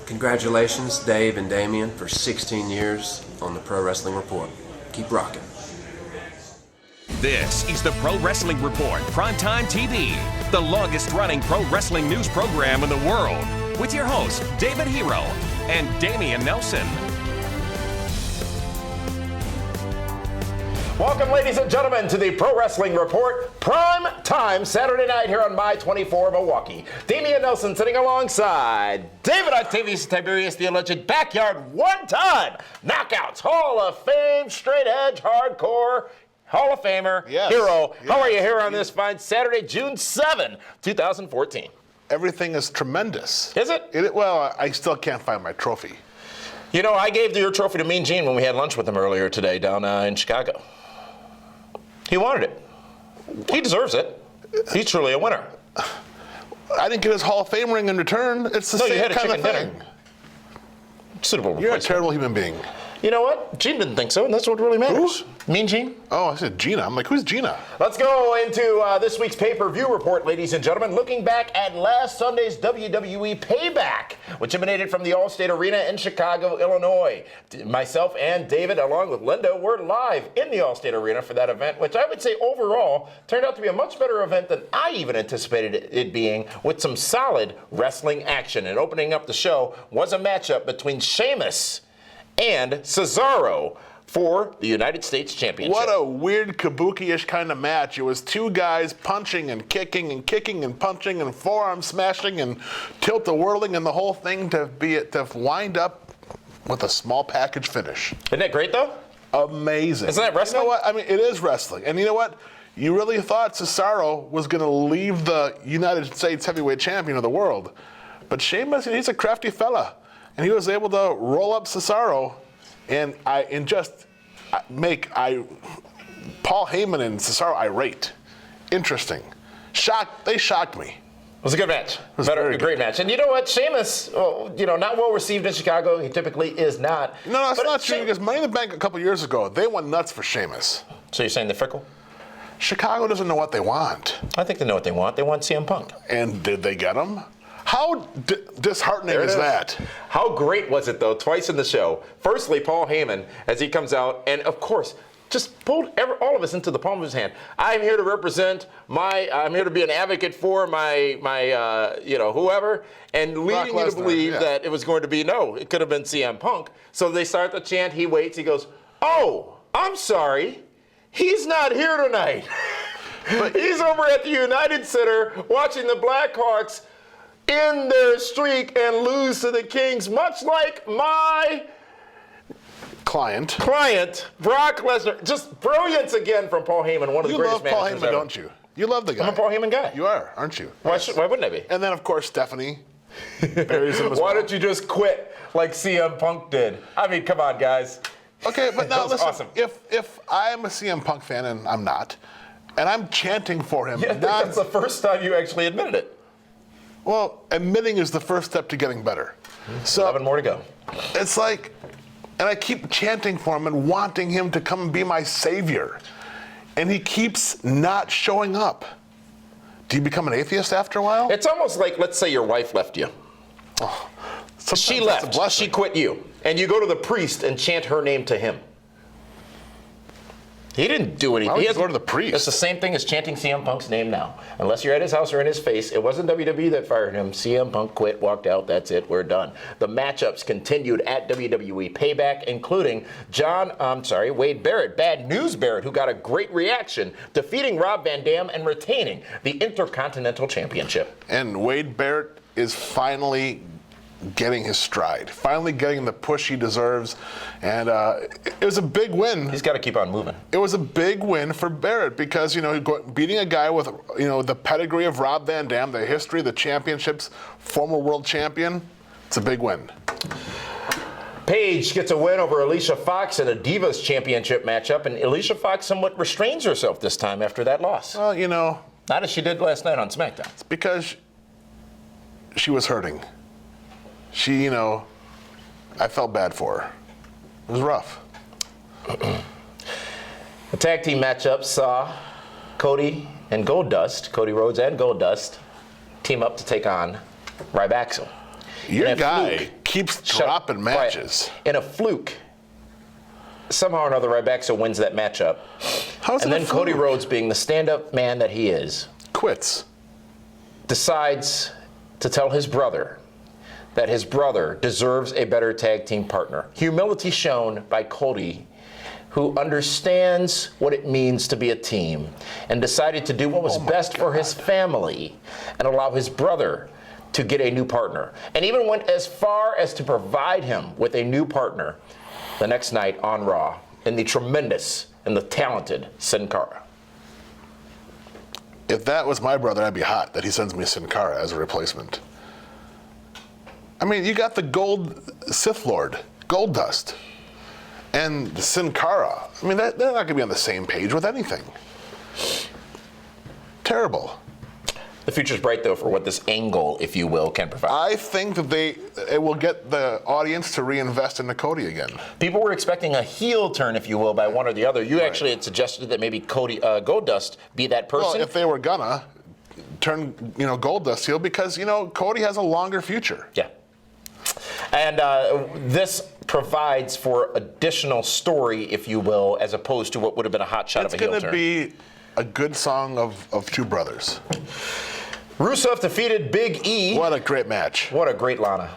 Congratulations, Dave and Damian, for 16 years on the Pro Wrestling Report. Keep rocking. This is the Pro Wrestling Report PrimeTime TV, the longest-running pro wrestling news program in the world, with your hosts, David Hero and Damian Nelson. Welcome, ladies and gentlemen, to the Pro Wrestling Report Prime Time Saturday night here on My 24 Milwaukee. Damian Nelson sitting alongside David Octavius Tiberius, the alleged backyard one-time Knockouts Hall of Fame, straight edge, hardcore Hall of Famer, Hero. Yes. How are you here on this fine Saturday, June 7, 2014? Everything is tremendous. Is it? Well, I still can't find my trophy. You know, I gave your trophy to Mean Gene when we had lunch with him earlier today down in Chicago. He wanted it. He deserves it. He's truly a winner. I didn't get his Hall of Fame ring in return. It's the same kind of thing. Suitable. You're a terrible human being. You know what? Gene didn't think so, and that's what really matters. Who? Mean Gene? Oh, I said Gina. I'm like, who's Gina? Let's go into this week's pay-per-view report, ladies and gentlemen. Looking back at last Sunday's WWE Payback, which emanated from the Allstate Arena in Chicago, Illinois. Myself and David, along with Lindo, were live in the Allstate Arena for that event, which I would say overall turned out to be a much better event than I even anticipated it being, with some solid wrestling action. And opening up the show was a matchup between Sheamus and Cesaro for the United States Championship. What a weird kabuki-ish kind of match. It was two guys punching and kicking and kicking and punching and forearm smashing and tilt-a-whirling, and the whole thing to wind up with a small package finish. Isn't that great, though? Amazing. Isn't that wrestling? You know what? I mean, it is wrestling. And you know what? You really thought Cesaro was going to leave the United States heavyweight champion of the world. But Sheamus, he's a crafty fella. And he was able to roll up Cesaro and make Paul Heyman and Cesaro irate. Interesting. They shocked me. It was a good match. A great match. And you know what? Sheamus, not well received in Chicago. He typically is not. No, that's not true, because Money in the Bank a couple years ago, they went nuts for Sheamus. So you're saying they're fickle? Chicago doesn't know what they want. I think they know what they want. They want CM Punk. And did they get him? How disheartening is that? How great was it, though, twice in the show? Firstly, Paul Heyman, as he comes out, and of course, just pulled all of us into the palm of his hand. I'm here to represent I'm here to be an advocate for my whoever, and leading you to believe that it was going to be, it could have been CM Punk. So they start the chant, he waits, he goes, oh, I'm sorry, he's not here tonight. But he's over at the United Center watching the Blackhawks in their streak and lose to the Kings, much like my client, Brock Lesnar. Just brilliance again from Paul Heyman, one of the greatest managers ever. You love Paul Heyman, don't you? You love the guy. I'm a Paul Heyman guy. You are, aren't you? Why wouldn't I be? And then, of course, Stephanie buries him as well. Why don't you just quit like CM Punk did? I mean, come on, guys. Okay, but now listen, awesome. if I'm a CM Punk fan, and I'm not, and I'm chanting for him. Yeah, I think that's the first time you actually admitted it. Well, admitting is the first step to getting better. So 11 more to go. It's like, and I keep chanting for him and wanting him to come and be my savior. And he keeps not showing up. Do you become an atheist after a while? It's almost like, let's say your wife left you. Oh, she left. She quit you. And you go to the priest and chant her name to him. He didn't do anything. He has to go to the priest. It's the same thing as chanting CM Punk's name now. Unless you're at his house or in his face, it wasn't WWE that fired him. CM Punk quit, walked out, that's it, we're done. The matchups continued at WWE Payback, including Wade Barrett, Bad News Barrett, who got a great reaction, defeating Rob Van Dam and retaining the Intercontinental Championship. And Wade Barrett is finally getting his stride, finally getting the push he deserves, and it was a big win. He's got to keep on moving. It was a big win for Barrett because, beating a guy with, the pedigree of Rob Van Dam, the history, the championships, former world champion, it's a big win. Paige gets a win over Alicia Fox in a Divas Championship matchup, and Alicia Fox somewhat restrains herself this time after that loss. Well, not as she did last night on SmackDown. It's because she was hurting. She, I felt bad for her. It was rough. The tag team matchup saw Cody Rhodes and Goldust, team up to take on Ryback. Your guy keeps dropping matches. In a fluke, somehow or another, Rybaxa wins that matchup. And then Cody Rhodes, being the stand-up man that he is, quits. Decides to tell his brother that his brother deserves a better tag team partner. Humility shown by Cody, who understands what it means to be a team and decided to do what was best for his family and allow his brother to get a new partner. And even went as far as to provide him with a new partner the next night on Raw in the tremendous and the talented Sin Cara. If that was my brother, I'd be hot that he sends me Sin Cara as a replacement. I mean, you got the gold Sith Lord, Gold Dust, and Sin Cara. I mean, they're not going to be on the same page with anything. Terrible. The future's bright, though, for what this angle, if you will, can provide. I think that it will get the audience to reinvest into Cody again. People were expecting a heel turn, if you will, by one or the other. You actually had suggested that maybe Cody Goldust be that person. Well, if they were gonna turn, Goldust heel, because Cody has a longer future. Yeah. And this provides for additional story, if you will, as opposed to what would have been a hot shot of a heel turn. It's going to be a good song of two brothers. Rusev defeated Big E. What a great match. What a great Lana.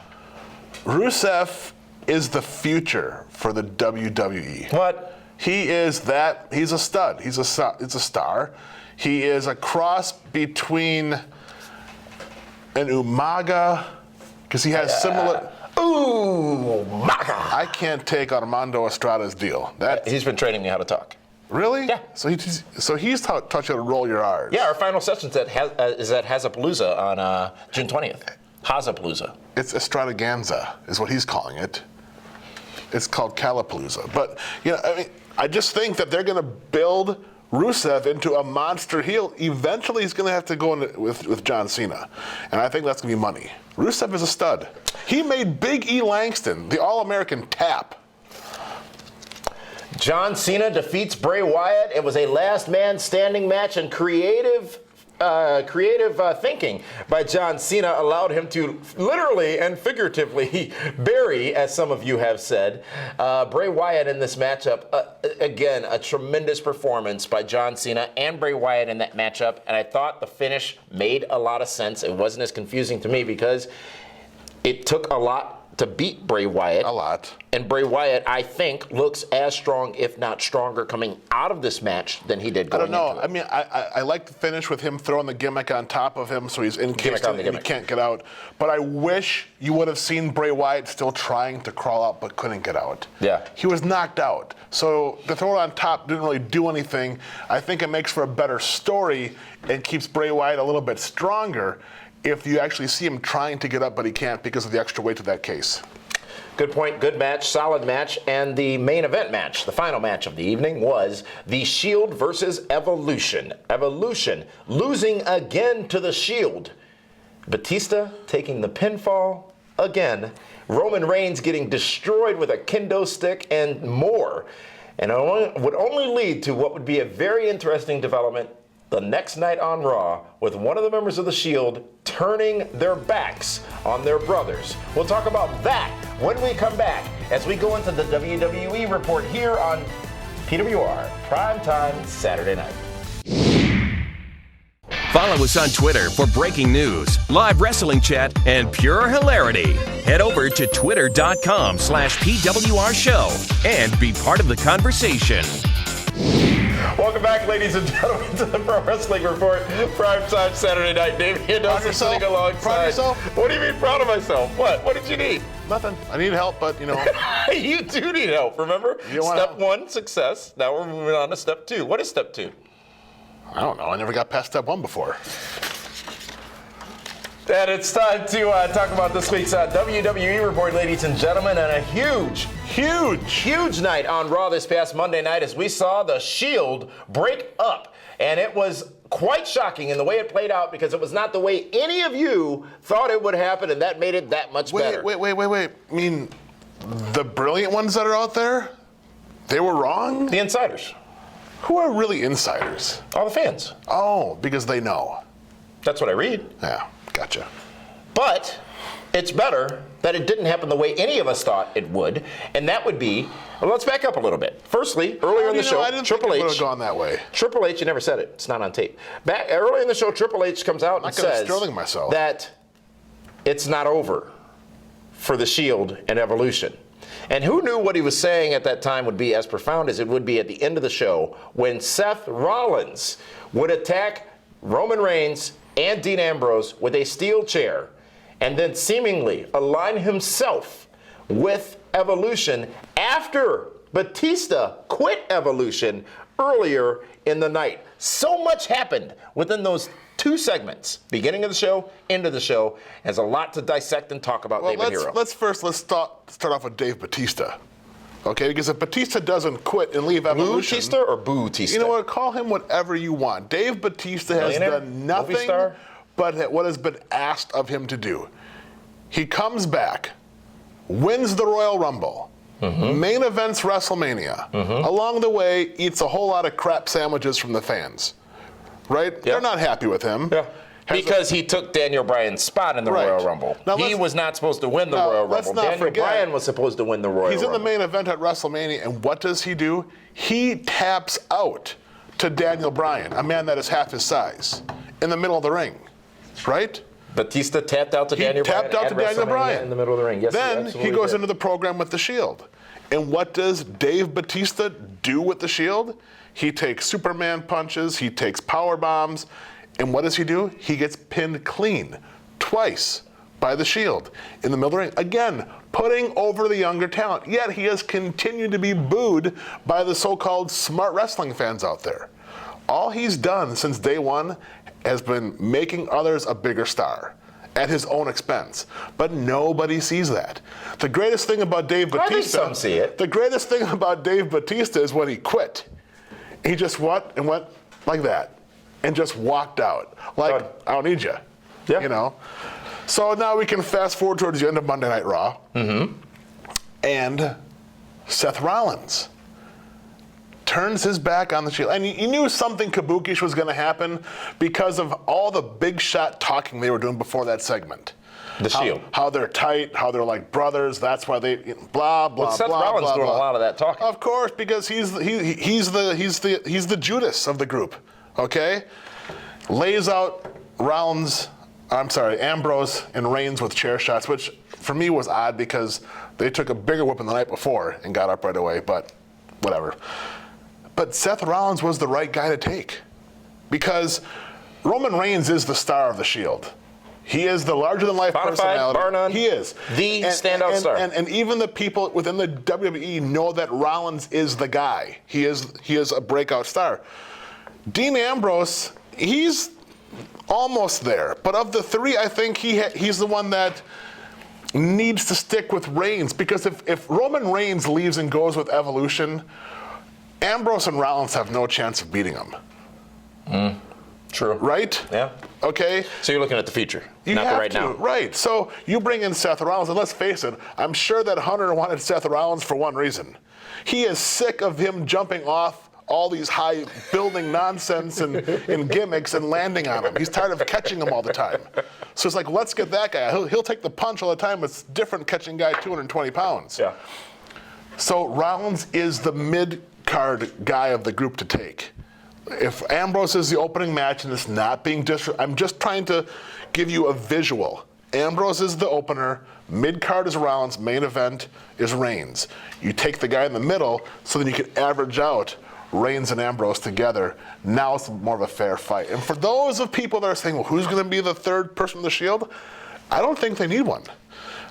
Rusev is the future for the WWE. What? He's a stud. He's a star. He is a cross between an Umaga, because he has similar... Umaga! I can't take Armando Estrada's deal. He's been training me how to talk. Really? Yeah. So he's taught you how to roll your R's. Yeah, our final session is at Hazapalooza on June 20th. Hazapalooza. It's Estradaganza is what he's calling it. It's called Calapalooza. But, I just think that they're going to build Rusev into a monster heel. Eventually he's going to have to go in with John Cena. And I think that's going to be money. Rusev is a stud. He made Big E Langston the All-American tap. John Cena defeats Bray Wyatt. It was a last man standing match, and creative thinking by John Cena allowed him to literally and figuratively bury, as some of you have said, Bray Wyatt in this matchup. Again, a tremendous performance by John Cena and Bray Wyatt in that matchup, and I thought the finish made a lot of sense. It wasn't as confusing to me because it took a lot to beat Bray Wyatt. A lot. And Bray Wyatt, I think, looks as strong, if not stronger, coming out of this match than he did going into it. I don't know. I mean, I like the finish with him throwing the gimmick on top of him so he's encased and he can't get out. But I wish you would have seen Bray Wyatt still trying to crawl out but couldn't get out. Yeah. He was knocked out. So the throw it on top didn't really do anything. I think it makes for a better story and keeps Bray Wyatt a little bit stronger if you actually see him trying to get up, but he can't because of the extra weight of that case. Good point, good match, solid match, and the main event match, the final match of the evening, was The Shield versus Evolution. Evolution losing again to The Shield. Batista taking the pinfall again. Roman Reigns getting destroyed with a kendo stick and more. And it would only lead to what would be a very interesting development the next night on Raw, with one of the members of The Shield turning their backs on their brothers. We'll talk about that when we come back as we go into the WWE report here on PWR Primetime Saturday Night. Follow us on Twitter for breaking news, live wrestling chat, and pure hilarity. Head over to twitter.com/PWR Show and be part of the conversation. Welcome back, ladies and gentlemen, to the Pro Wrestling Report, Primetime Saturday Night. Damian Nelson sitting alongside. Proud of yourself? What do you mean proud of myself? What did you need? Nothing. I need help, but You do need help, remember? Step 1, success. Now we're moving on to step 2. What is step 2? I don't know. I never got past step 1 before. And it's time to talk about this week's WWE report, ladies and gentlemen, and a huge night on Raw this past Monday night as we saw The Shield break up. And it was quite shocking in the way it played out because it was not the way any of you thought it would happen, and that made it that much better. Wait. I mean, the brilliant ones that are out there, they were wrong? The insiders. Who are really insiders? All the fans. Oh, because they know. That's what I read. Yeah. Gotcha. But it's better that it didn't happen the way any of us thought it would, and that would be, well, let's back up a little bit. Firstly, earlier in the show, I didn't Triple think it H would have gone that way. Triple H, you never said it. It's not on tape. Back early in the show, Triple H comes out and says that it's not over for the Shield and Evolution. And who knew what he was saying at that time would be as profound as it would be at the end of the show when Seth Rollins would attack Roman Reigns and Dean Ambrose with a steel chair and then seemingly align himself with Evolution after Batista quit Evolution earlier in the night. So much happened within those 2 segments, beginning of the show, end of the show. Has a lot to dissect and talk about, David Hero. Let's start off with Dave Batista. Okay, because if Batista doesn't quit and leave Evolution... Blue-tista or Boo-tista? You know what, call him whatever you want. Dave Batista has done nothing but what has been asked of him to do. He comes back, wins the Royal Rumble, main events WrestleMania. Along the way, eats a whole lot of crap sandwiches from the fans. Right? Yep. They're not happy with him. Yeah. Because he took Daniel Bryan's spot in the Royal Rumble. Now he was not supposed to win the Royal Rumble. Daniel Bryan was supposed to win the Royal Rumble. He's in the main event at WrestleMania, and what does he do? He taps out to Daniel Bryan, a man that is half his size, in the middle of the ring. Right? Batista tapped out to Daniel Bryan in the middle of the ring. Yes, then he goes into the program with the Shield. And what does Dave Batista do with the Shield? He takes Superman punches, he takes power bombs, and what does he do? He gets pinned clean twice by the Shield in the middle of the ring. Again, putting over the younger talent. Yet he has continued to be booed by the so-called smart wrestling fans out there. All he's done since day one has been making others a bigger star at his own expense. But nobody sees that. The greatest thing about Dave Batista... some see it. The greatest thing about Dave Batista is when he quit. He just went like that and just walked out. Like, I don't need you. Yeah. You know? So now we can fast forward towards the end of Monday Night Raw. And Seth Rollins turns his back on the Shield. And you knew something kabukish was going to happen because of all the big shot talking they were doing before that segment. The Shield. How they're tight, how they're like brothers. That's why they blah blah Seth blah. Rollins blah, doing blah. a lot of that talking. Of course, because he's the Judas of the group. Okay, lays out Ambrose and Reigns with chair shots, which for me was odd because they took a bigger whooping the night before and got up right away. But whatever. But Seth Rollins was the right guy to take because Roman Reigns is the star of the Shield. He is the larger-than-life personality. Bar none. He is. The standout star. And even the people within the WWE know that Rollins is the guy. He is a breakout star. Dean Ambrose, he's almost there. But of the 3, I think he's the one that needs to stick with Reigns. Because if Roman Reigns leaves and goes with Evolution, Ambrose and Rollins have no chance of beating him. True. Right? Yeah. Okay. So you're looking at the future, you not have the right to, now. Right. So you bring in Seth Rollins, and let's face it, I'm sure that Hunter wanted Seth Rollins for one reason. He is sick of him jumping off all these high building nonsense and gimmicks and landing on him. He's tired of catching him all the time. So it's like, let's get that guy. He'll take the punch all the time. It's different catching guy 220 pounds. Yeah. So Rollins is the mid-card guy of the group to take. If Ambrose is the opening match and it's not being I'm just trying to give you a visual. Ambrose is the opener, mid-card is Rollins, main event is Reigns. You take the guy in the middle so then you can average out Reigns and Ambrose together. Now it's more of a fair fight. And for those of people that are saying, well, who's going to be the third person in the Shield? I don't think they need one.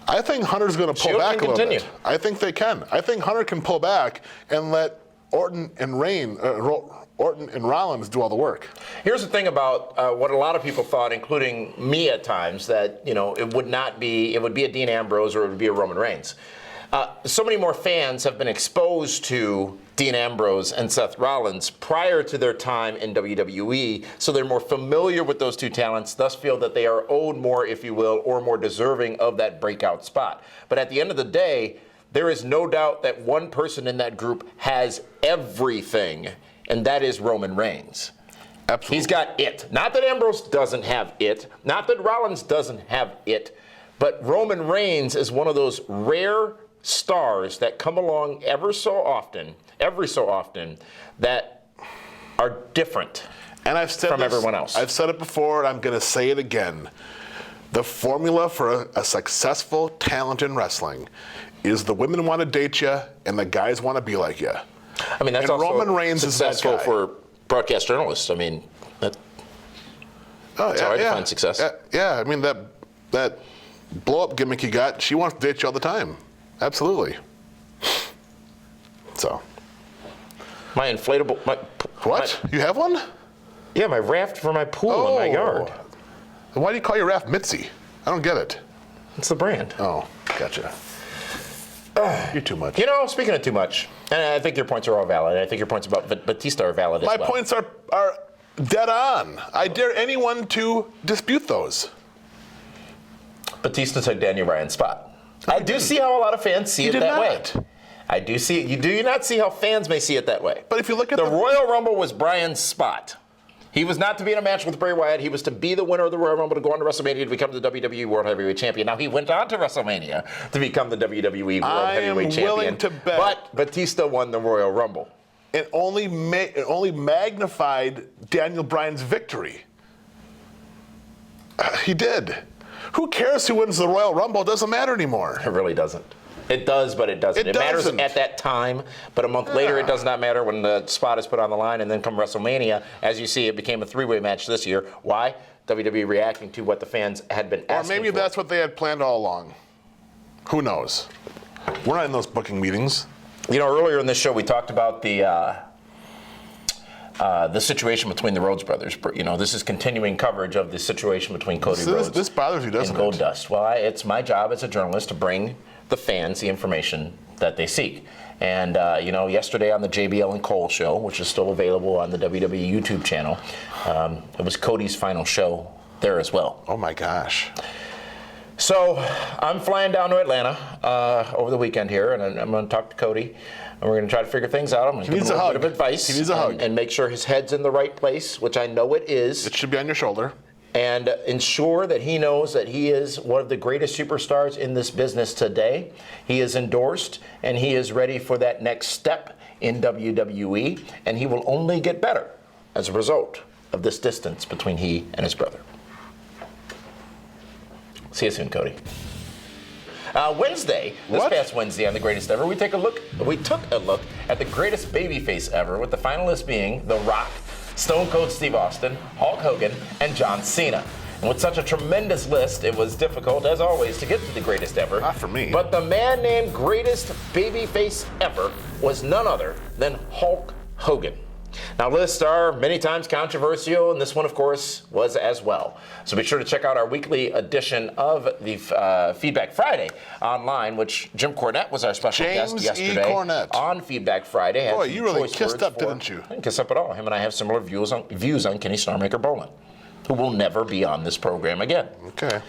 I think Hunter's going to pull back a little bit. I think they can. I think Hunter can pull back and let Orton and Rollins do all the work. Here's the thing about what a lot of people thought, including me at times, that it would be a Dean Ambrose or it would be a Roman Reigns. So many more fans have been exposed to Dean Ambrose and Seth Rollins prior to their time in WWE, so they're more familiar with those two talents, thus feel that they are owed more, if you will, or more deserving of that breakout spot. But at the end of the day, there is no doubt that one person in that group has everything, and that is Roman Reigns. Absolutely. He's got it. Not that Ambrose doesn't have it, not that Rollins doesn't have it, But Roman Reigns is one of those rare stars that come along every so often, that are different And I've said from this, everyone else. I've said it before, and I'm going to say it again. The formula for a successful talent in wrestling is the women want to date you and the guys want to be like you. I mean, that's and also Roman Reigns is that successful guy. for broadcast journalists. I mean, that's how I define success. Yeah, I mean, that blow-up gimmick you got, she wants to date you all the time. Absolutely. So. My inflatable... What? You have one? Yeah, my raft for my pool in my yard. Then why do you call your raft Mitzi? I don't get it. It's the brand. Oh, gotcha. You're too much. You know, speaking of too much, and I think your points are all valid. I think your points about Batista are valid as well. My points are dead on. I dare anyone to dispute those. Batista took Daniel Bryan's spot. I do see how a lot of fans see it that way. I do see it. Do you not see how fans may see it that way? But if you look at the Royal Rumble was Bryan's spot. He was not to be in a match with Bray Wyatt. He was to be the winner of the Royal Rumble to go on to WrestleMania to become the WWE World Heavyweight Champion. Now, he went on to WrestleMania to become the WWE World Heavyweight Champion. I am willing to bet. But Batista won the Royal Rumble. It only magnified Daniel Bryan's victory. He did. Who cares who wins the Royal Rumble? It doesn't matter anymore. It really doesn't. It does, but it doesn't. It matters at that time, but a month later it does not matter when the spot is put on the line, and then come WrestleMania, as you see, it became a three-way match this year. Why? WWE reacting to what the fans had been asking Or maybe for. that's what they had planned all along. Who knows? We're not in those booking meetings. You know, earlier in this show we talked about the situation between the Rhodes brothers. You know, this is continuing coverage of the situation between Cody Rhodes. This bothers you, doesn't and Goldust. Well, it's my job as a journalist to bring the fans the information that they seek. And, you know, yesterday on the JBL and Cole show, which is still available on the WWE YouTube channel, it was Cody's final show there as well. Oh, my gosh. So I'm flying down to Atlanta over the weekend here, and I'm going to talk to Cody, and we're going to try to figure things out. I'm going to give him a little bit of advice. He needs a hug. And make sure his head's in the right place, which I know it is. It should be on your shoulder. And ensure that he knows that he is one of the greatest superstars in this business today. He is endorsed, and he is ready for that next step in WWE, and he will only get better as a result of this distance between he and his brother. See you soon, Cody. Wednesday, this past Wednesday on The Greatest Ever, we took a look at the greatest babyface ever, with the finalists being The Rock, Stone Cold Steve Austin, Hulk Hogan, and John Cena. And with such a tremendous list, it was difficult, as always, to get to the greatest ever. Not for me. But the man named greatest babyface ever was none other than Hulk Hogan. Now, lists are many times controversial, and this one, of course, was as well. So be sure to check out our weekly edition of the Feedback Friday online, which Jim Cornette was our special guest yesterday on Feedback Friday. Boy, you really kissed up, didn't you? I didn't kiss up at all. Him and I have similar views on Kenny Snarmaker Bolin, who will never be on this program again. Okay.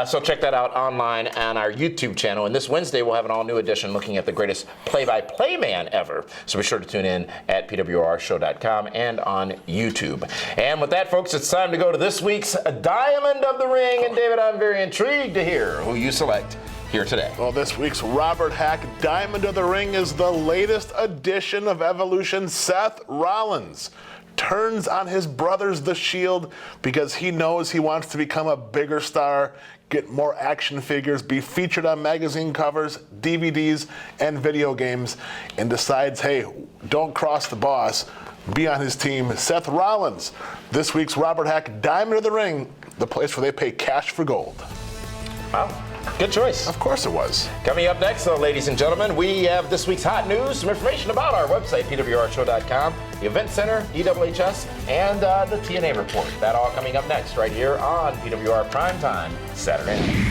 So check that out online on our YouTube channel. And this Wednesday, we'll have an all-new edition looking at the greatest play-by-play man ever. So be sure to tune in at PWRshow.com and on YouTube. And with that, folks, it's time to go to this week's Diamond of the Ring. And David, I'm very intrigued to hear who you select here today. Well, this week's Robert Hack Diamond of the Ring is the latest edition of Evolution, Seth Rollins. Turns on his brothers, The Shield, because he knows he wants to become a bigger star, get more action figures, be featured on magazine covers, DVDs, and video games, and decides, hey, don't cross the boss, be on his team. Seth Rollins, this week's Robert Hack Diamond of the Ring, the place where they pay cash for gold. Wow. Good choice. Of course it was. Coming up next, though, ladies and gentlemen, we have this week's hot news, some information about our website, PWRshow.com, the Event Center, EWHS, and the TNA report. That all coming up next right here on PWR Primetime Saturday.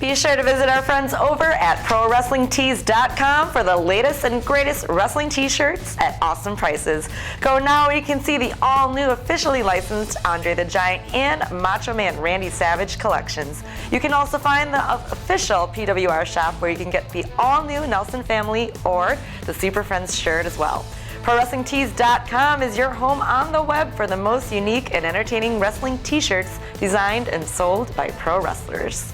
Be sure to visit our friends over at ProWrestlingTees.com for the latest and greatest wrestling t-shirts at awesome prices. Go now where you can see the all-new officially licensed Andre the Giant and Macho Man Randy Savage collections. You can also find the official PWR shop where you can get the all-new Nelson Family or the Super Friends shirt as well. ProWrestlingTees.com is your home on the web for the most unique and entertaining wrestling t-shirts designed and sold by pro wrestlers.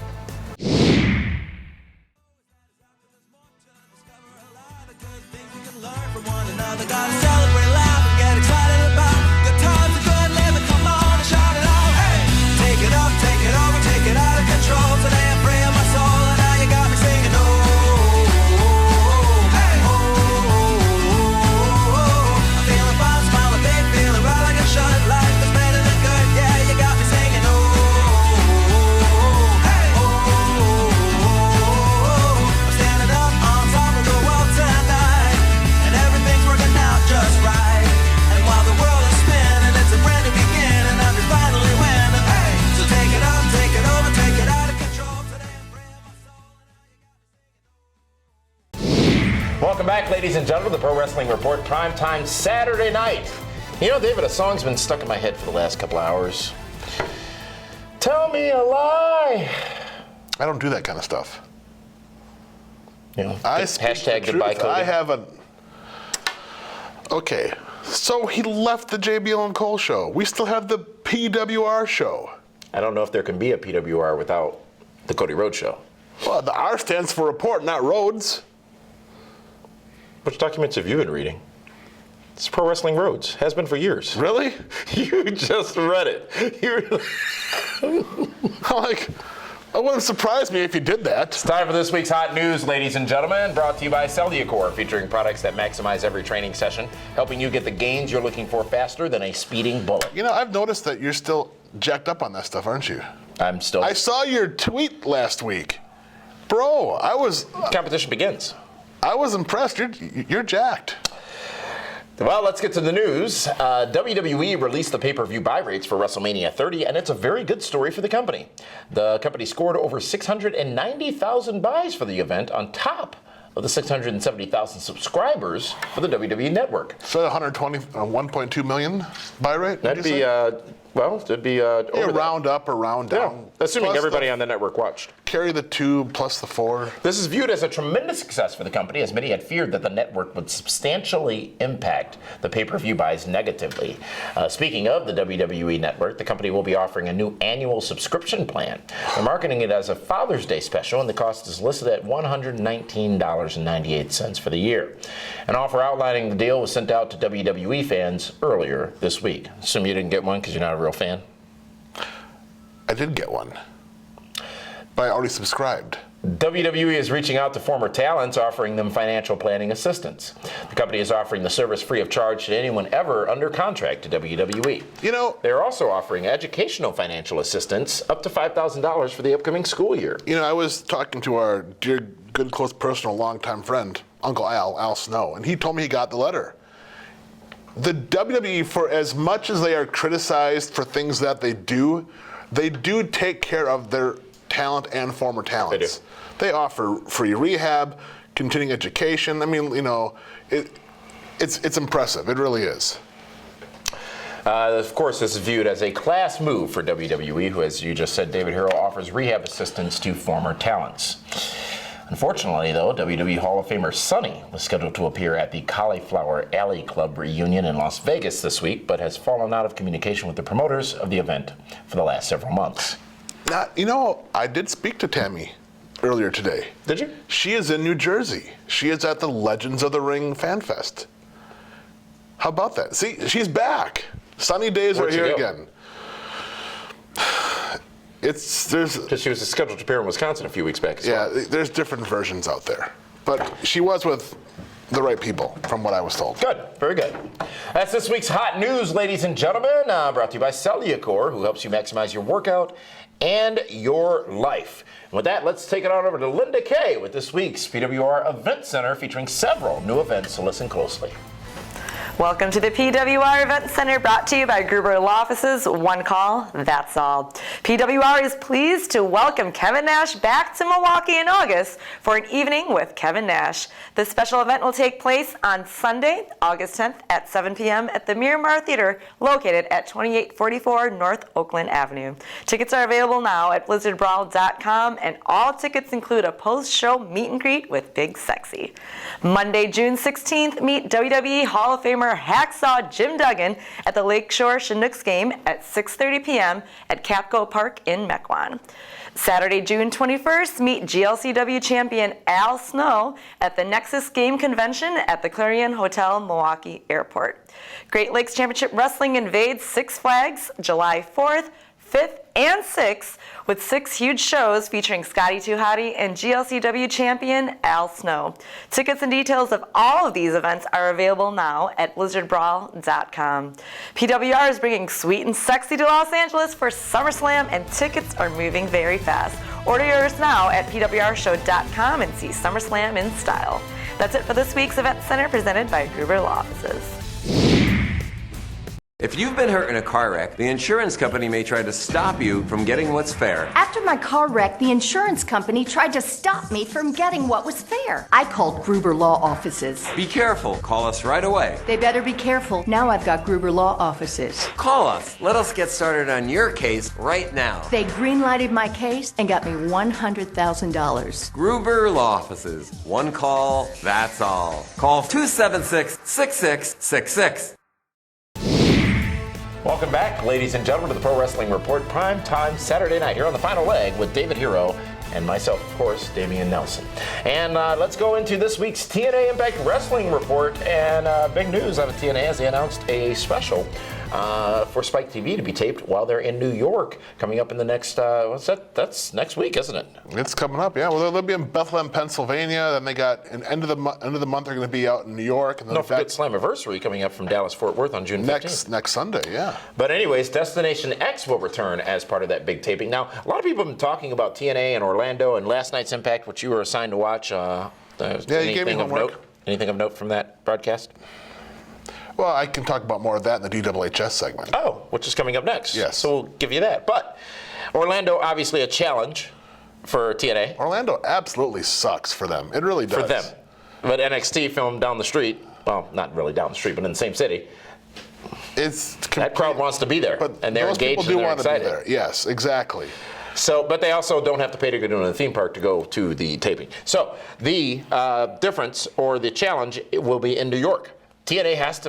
Welcome back, ladies and gentlemen, to the Pro Wrestling Report Primetime Saturday night. You know, David, a song's been stuck in my head for the last couple hours. Tell me a lie. I don't do that kind of stuff. You know, hashtag goodbye, Cody. I haven't. Okay, so he left the JBL and Cole show. We still have the PWR show. I don't know if there can be a PWR without the Cody Rhodes show. Well, the R stands for report, not Rhodes. Which documents have you been reading? It's Pro Wrestling Rhodes. Has been for years. Really? You just read it. It wouldn't surprise me if you did that. It's time for this week's hot news, ladies and gentlemen, brought to you by Cellucor, featuring products that maximize every training session, helping you get the gains you're looking for faster than a speeding bullet. You know, I've noticed that you're still jacked up on that stuff, aren't you? I'm still. I saw your tweet last week. Bro, Competition begins. I was impressed. You're jacked. Well, let's get to the news. WWE released the pay-per-view buy rates for WrestleMania 30, and it's a very good story for the company. The company scored over 690,000 buys for the event on top of the 670,000 subscribers for the WWE Network. So 1.2 million buy rate? That'd be, it'd be over round up or round down. Yeah, assuming everybody on the network watched. Carry the 2 plus the 4. This is viewed as a tremendous success for the company, as many had feared that the network would substantially impact the pay-per-view buys negatively. Speaking of the WWE Network, the company will be offering a new annual subscription plan. They're marketing it as a Father's Day special, and the cost is listed at $119.98 for the year. An offer outlining the deal was sent out to WWE fans earlier this week. Assume you didn't get one because you're not a real fan? I did get one, but I already subscribed. WWE is reaching out to former talents, offering them financial planning assistance. The company is offering the service free of charge to anyone ever under contract to WWE. You know, they're also offering educational financial assistance up to $5,000 for the upcoming school year. You know, I was talking to our dear, good, close, personal, longtime friend, Uncle Al Snow, and he told me he got the letter. The WWE, for as much as they are criticized for things that they do take care of their talent and former talents. They offer free rehab, continuing education. I mean, you know, it's impressive. It really is. Of course, this is viewed as a class move for WWE, who, as you just said, David Hero, offers rehab assistance to former talents. Unfortunately, though, WWE Hall of Famer Sonny was scheduled to appear at the Cauliflower Alley Club reunion in Las Vegas this week, but has fallen out of communication with the promoters of the event for the last several months. Now, you know, I did speak to Tammy earlier today. Did you? She is in New Jersey. She is at the Legends of the Ring Fan Fest. How about that? See, she's back. Sunny days are here again. Because she was scheduled to appear in Wisconsin a few weeks back. There's different versions out there. But she was with the right people, from what I was told. Good, very good. That's this week's hot news, ladies and gentlemen, brought to you by Cellucor, who helps you maximize your workout and your life. And with that, let's take it on over to Linda Kay with this week's PWR Event Center, featuring several new events, so listen closely. Welcome to the PWR Event Center, brought to you by Gruber Law Offices. One call, that's all. PWR is pleased to welcome Kevin Nash back to Milwaukee in August for an evening with Kevin Nash. The special event will take place on Sunday, August 10th at 7 p.m. at the Miramar Theater, located at 2844 North Oakland Avenue. Tickets are available now at blizzardbrawl.com, and all tickets include a post-show meet and greet with Big Sexy. Monday, June 16th, meet WWE Hall of Famer Hacksaw Jim Duggan at the Lakeshore Chinooks game at 6:30 p.m. at Capco Park in Mequon. Saturday, June 21st, meet GLCW champion Al Snow at the Nexus Game Convention at the Clarion Hotel, Milwaukee Airport. Great Lakes Championship Wrestling invades Six Flags July 4th, 5th, and 6th with 6 huge shows featuring Scotty 2 Hotty and GLCW champion Al Snow. Tickets and details of all of these events are available now at blizzardbrawl.com. PWR is bringing Sweet and Sexy to Los Angeles for SummerSlam, and tickets are moving very fast. Order yours now at pwrshow.com and see SummerSlam in style. That's it for this week's Event Center presented by Gruber Law Offices. If you've been hurt in a car wreck, the insurance company may try to stop you from getting what's fair. After my car wreck, the insurance company tried to stop me from getting what was fair. I called Gruber Law Offices. Be careful. Call us right away. They better be careful. Now I've got Gruber Law Offices. Call us. Let us get started on your case right now. They green-lighted my case and got me $100,000. Gruber Law Offices. One call, that's all. Call 276-6666. Welcome back, ladies and gentlemen, to the Pro Wrestling Report Primetime Saturday night here on the final leg with David Hero and myself, of course, Damian Nelson. And let's go into this week's TNA Impact Wrestling Report. And big news out of TNA as they announced a special for Spike TV to be taped while they're in New York, coming up in the next, that's next week, isn't it? It's coming up, yeah. Well, they'll be in Bethlehem, Pennsylvania. Then they got an end of the month. They're going to be out in New York. And then Don't forget Slammiversary coming up from Dallas-Fort Worth on June 15th. Next Sunday, yeah. But anyways, Destination X will return as part of that big taping. Now, a lot of people have been talking about TNA and Orlando and last night's Impact, which you were assigned to watch. Yeah, you gave me homework. Anything of note from that broadcast? Well, I can talk about more of that in the DWHS segment. Oh, which is coming up next. Yes. So we'll give you that. But Orlando, obviously a challenge for TNA. Orlando absolutely sucks for them. It really does. For them. But NXT filmed down the street. Well, not really down the street, but in the same city. That crowd wants to be there, and they're engaged and they're excited. Be there. Yes, exactly. So, but they also don't have to pay to go to the theme park to go to the taping. So the difference or the challenge will be in New York. TNA have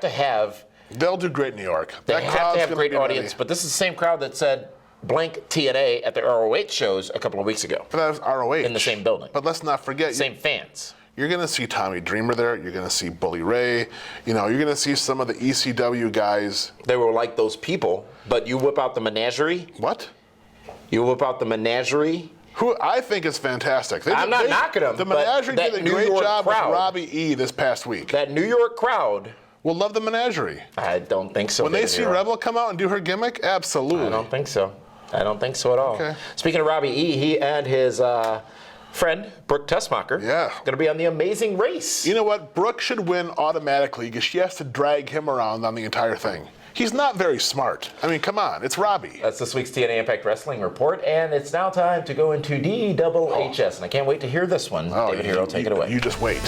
to have. They'll do great in New York. They have to have a great audience, but this is the same crowd that said blank TNA at the ROH shows a couple of weeks ago. But that was ROH. In the same building. But let's not forget. Same fans. You're going to see Tommy Dreamer there. You're going to see Bully Ray. You're going to see some of the ECW guys. They were like those people, but you whip out the menagerie. What? You whip out the menagerie. Who I think is fantastic. I'm not knocking them. The Menagerie did a great job with Robbie E. this past week. That New York crowd will love the Menagerie. I don't think so. When they see Rebel come out and do her gimmick, absolutely. I don't think so. I don't think so at all. Okay. Speaking of Robbie E., he and his friend, Brooke Tessmacher, going to be on The Amazing Race. You know what? Brooke should win automatically because she has to drag him around on the entire thing. He's not very smart. I mean, come on. It's Robbie. That's this week's TNA Impact Wrestling Report, and it's now time to go into DWHS, and I can't wait to hear this one. David Hero, take it away. You just wait.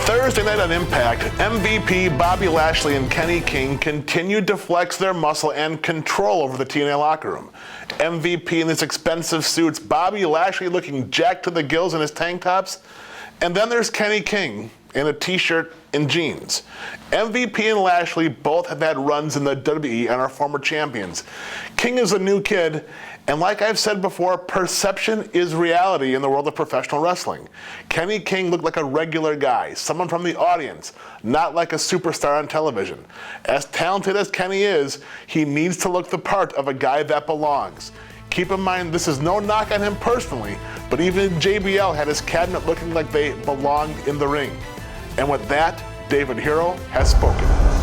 Thursday night on Impact, MVP Bobby Lashley and Kenny King continued to flex their muscle and control over the TNA locker room. MVP in his expensive suits, Bobby Lashley looking jacked to the gills in his tank tops, and then there's Kenny King in a t-shirt and jeans. MVP and Lashley both have had runs in the WWE and are former champions. King is a new kid, and like I've said before, perception is reality in the world of professional wrestling. Kenny King looked like a regular guy, someone from the audience, not like a superstar on television. As talented as Kenny is, he needs to look the part of a guy that belongs. Keep in mind, this is no knock on him personally, but even JBL had his cabinet looking like they belonged in the ring. And with that, David Hero has spoken.